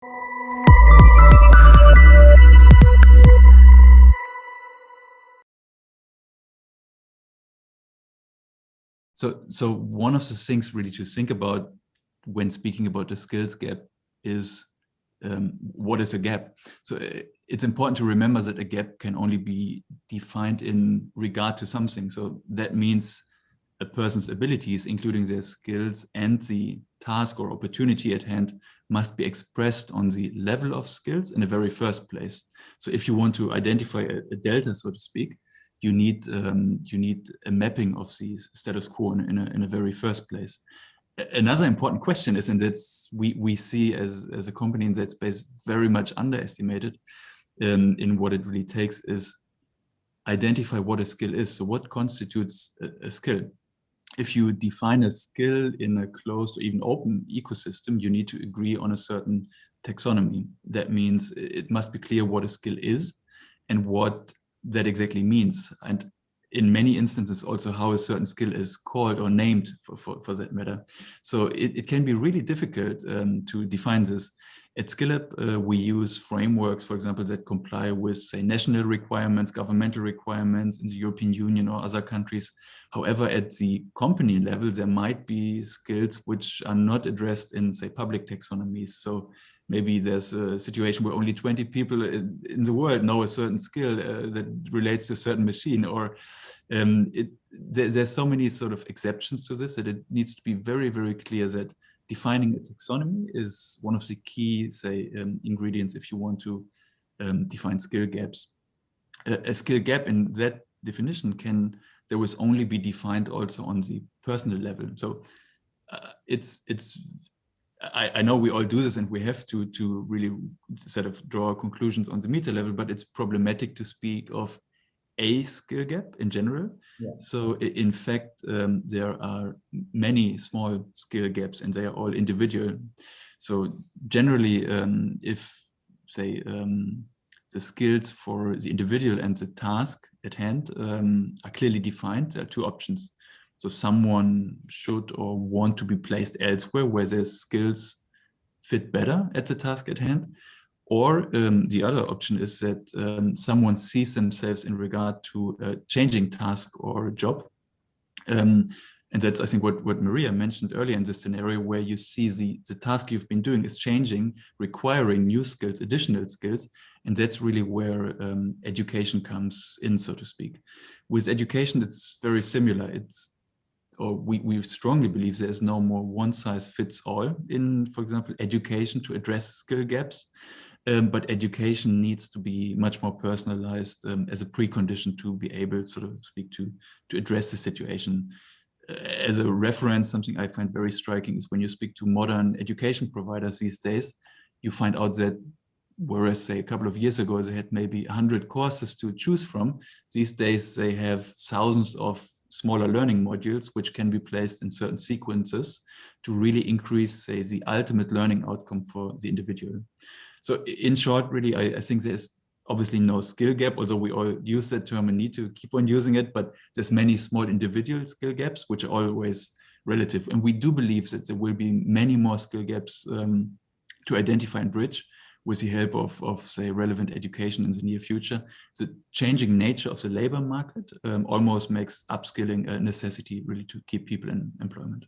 So one of the things really to think about when speaking about the skills gap is what is a gap? So it's important to remember that a gap can only be defined in regard to something. So that means a person's abilities, including their skills and the task or opportunity at hand, must be expressed on the level of skills in the very first place. So if you want to identify a delta, so to speak, you need a mapping of the status quo in a very first place. Another important question is, and that's we see as a company in that space very much underestimated in what it really takes, is identify what a skill is. So what constitutes a skill? If you define a skill in a closed or even open ecosystem, you need to agree on a certain taxonomy. That means it must be clear what a skill is and what that exactly means. And in many instances also how a certain skill is called or named for that matter. So it can be really difficult to define this. At SkillLab, we use frameworks, for example, that comply with, say, national requirements, governmental requirements in the European Union or other countries. However, at the company level, there might be skills which are not addressed in, say, public taxonomies. So maybe there's a situation where only 20 people in the world know a certain skill that relates to a certain machine, or there's so many sort of exceptions to this that it needs to be very, very clear that defining a taxonomy is one of the key, say, ingredients if you want to define skill gaps. A skill gap in that definition there was only be defined also on the personal level. So I know we all do this and we have to really sort of draw conclusions on the meta level, but it's problematic to speak of a skill gap in general. Yeah. So in fact, there are many small skill gaps and they are all individual. So generally, if, say, the skills for the individual and the task at hand are clearly defined, there are two options. So someone should or want to be placed elsewhere where their skills fit better at the task at hand. Or the other option is that someone sees themselves in regard to a changing task or job. And that's, I think, what Maria mentioned earlier in this scenario, where you see the task you've been doing is changing, requiring new skills, additional skills. And that's really where education comes in, so to speak. With education, it's very similar. We strongly believe there's no more one size fits all in, for example, education to address skill gaps. But education needs to be much more personalized as a precondition to be able, so to speak, to address the situation. As a reference, something I find very striking is when you speak to modern education providers these days, you find out that whereas, say, a couple of years ago, they had maybe 100 courses to choose from, these days they have thousands of smaller learning modules which can be placed in certain sequences to really increase, say, the ultimate learning outcome for the individual. So in short, really, I think there's obviously no skill gap, although we all use that term and need to keep on using it, but there's many small individual skill gaps, which are always relative. And we do believe that there will be many more skill gaps to identify and bridge with the help of, say, relevant education in the near future. The changing nature of the labor market almost makes upskilling a necessity really to keep people in employment.